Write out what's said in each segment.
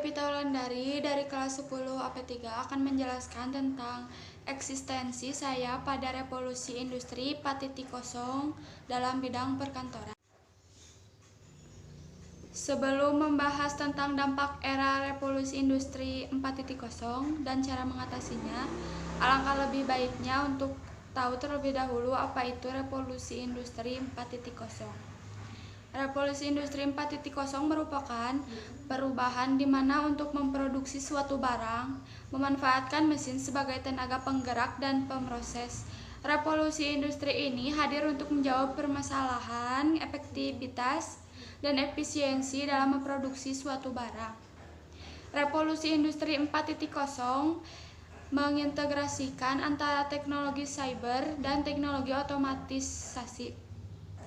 Devita Wulandari dari kelas 10 AP3 akan menjelaskan tentang eksistensi saya pada revolusi industri 4.0 dalam bidang perkantoran. Sebelum membahas tentang dampak era revolusi industri 4.0 dan cara mengatasinya, alangkah lebih baiknya untuk tahu terlebih dahulu apa itu revolusi industri 4.0. Revolusi industri 4.0 merupakan perubahan di mana untuk memproduksi suatu barang, memanfaatkan mesin sebagai tenaga penggerak dan pemroses. Revolusi industri ini hadir untuk menjawab permasalahan efektivitas dan efisiensi dalam memproduksi suatu barang. Revolusi industri 4.0 mengintegrasikan antara teknologi cyber dan teknologi otomatisasi.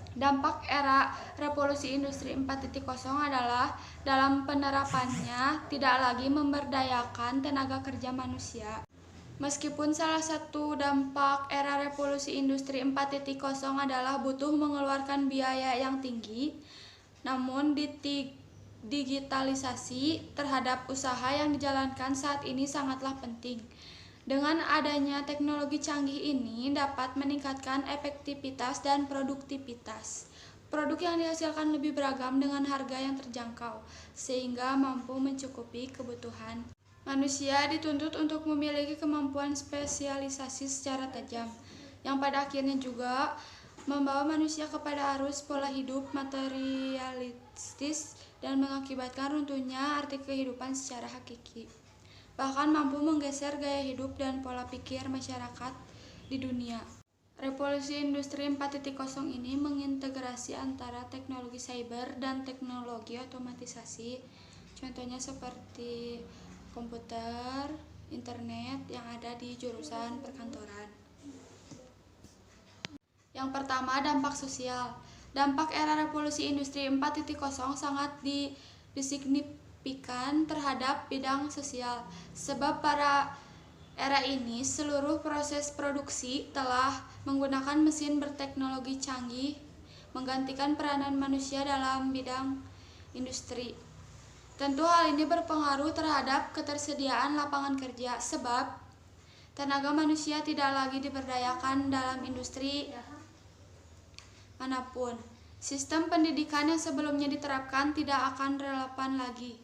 Dampak era revolusi industri 4.0 adalah dalam penerapannya tidak lagi memberdayakan tenaga kerja manusia. Meskipun salah satu dampak era revolusi industri 4.0 adalah butuh mengeluarkan biaya yang tinggi, namun digitalisasi terhadap usaha yang dijalankan saat ini sangatlah penting. Dengan adanya teknologi canggih ini dapat meningkatkan efektivitas dan produktivitas. Produk yang dihasilkan lebih beragam dengan harga yang terjangkau, sehingga mampu mencukupi kebutuhan. Manusia dituntut untuk memiliki kemampuan spesialisasi secara tajam, yang pada akhirnya juga membawa manusia kepada arus pola hidup materialistis dan mengakibatkan runtuhnya arti kehidupan secara hakiki. Bahkan mampu menggeser gaya hidup dan pola pikir masyarakat di dunia. Revolusi industri 4.0 ini mengintegrasi antara teknologi cyber dan teknologi otomatisasi, contohnya seperti komputer, internet yang ada di jurusan perkantoran. Yang pertama, dampak sosial. Dampak era revolusi industri 4.0 sangat disignifikan terhadap bidang sosial, sebab pada era ini seluruh proses produksi telah menggunakan mesin berteknologi canggih, menggantikan peranan manusia dalam bidang industri. Tentu hal ini berpengaruh terhadap ketersediaan lapangan kerja, sebab tenaga manusia tidak lagi diberdayakan dalam industri manapun. Sistem pendidikan yang sebelumnya diterapkan tidak akan relevan lagi.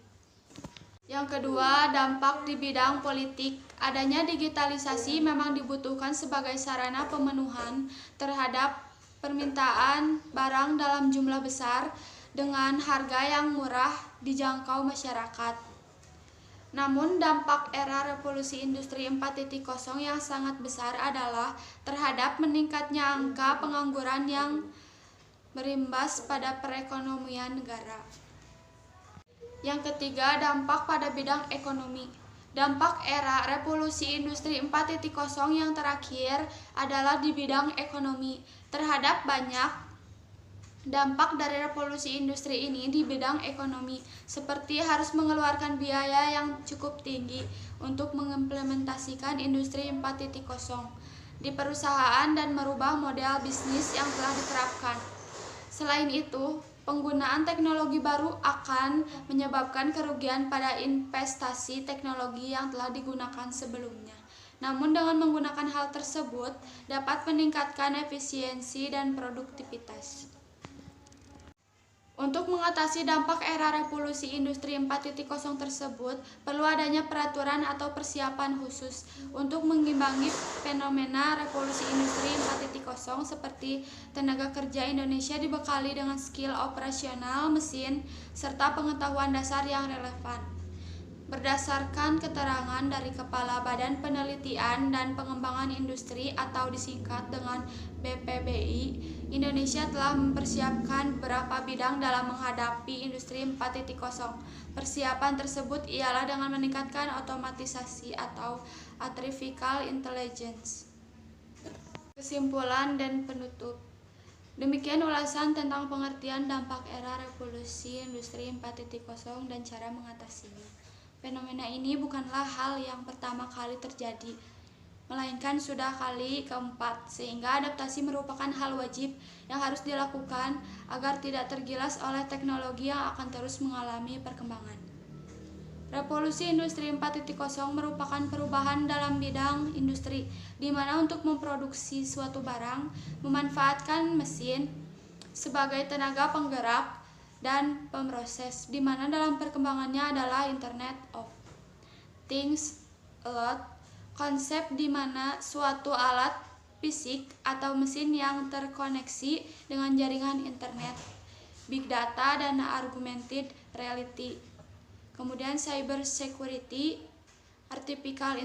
Yang kedua, dampak di bidang politik. Adanya digitalisasi memang dibutuhkan sebagai sarana pemenuhan terhadap permintaan barang dalam jumlah besar dengan harga yang murah dijangkau masyarakat. Namun dampak era revolusi industri 4.0 yang sangat besar adalah terhadap meningkatnya angka pengangguran yang berimbas pada perekonomian negara. Yang ketiga, dampak pada bidang ekonomi. Dampak era revolusi industri 4.0 yang terakhir adalah di bidang ekonomi. Terhadap banyak dampak dari revolusi industri ini di bidang ekonomi, seperti harus mengeluarkan biaya yang cukup tinggi untuk mengimplementasikan industri 4.0 di perusahaan dan merubah model bisnis yang telah diterapkan. Selain itu, penggunaan teknologi baru akan menyebabkan kerugian pada investasi teknologi yang telah digunakan sebelumnya. Namun dengan menggunakan hal tersebut dapat meningkatkan efisiensi dan produktivitas. Untuk mengatasi dampak era revolusi industri 4.0 tersebut, perlu adanya peraturan atau persiapan khusus untuk mengimbangi fenomena revolusi industri 4.0 seperti tenaga kerja Indonesia dibekali dengan skill operasional mesin serta pengetahuan dasar yang relevan. Berdasarkan keterangan dari Kepala Badan Penelitian dan Pengembangan Industri atau disingkat dengan BPBI, Indonesia telah mempersiapkan beberapa bidang dalam menghadapi industri 4.0. Persiapan tersebut ialah dengan meningkatkan otomatisasi atau artificial intelligence. Kesimpulan dan penutup. Demikian ulasan tentang pengertian dampak era revolusi industri 4.0 dan cara mengatasinya. Fenomena ini bukanlah hal yang pertama kali terjadi, melainkan sudah kali keempat, sehingga adaptasi merupakan hal wajib yang harus dilakukan agar tidak tergilas oleh teknologi yang akan terus mengalami perkembangan. Revolusi Industri 4.0 merupakan perubahan dalam bidang industri, di mana untuk memproduksi suatu barang memanfaatkan mesin sebagai tenaga penggerak dan pemroses, di mana dalam perkembangannya adalah Internet of Things, ALOT, konsep di mana suatu alat fisik atau mesin yang terkoneksi dengan jaringan internet, big data, dan augmented reality. Kemudian cyber security, artificial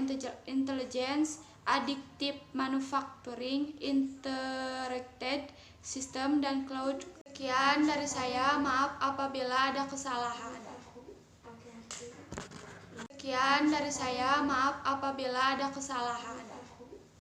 intelligence, additive manufacturing, integrated system, dan cloud. Sekian dari saya, maaf apabila ada kesalahan. Sekian dari saya, maaf apabila ada kesalahan.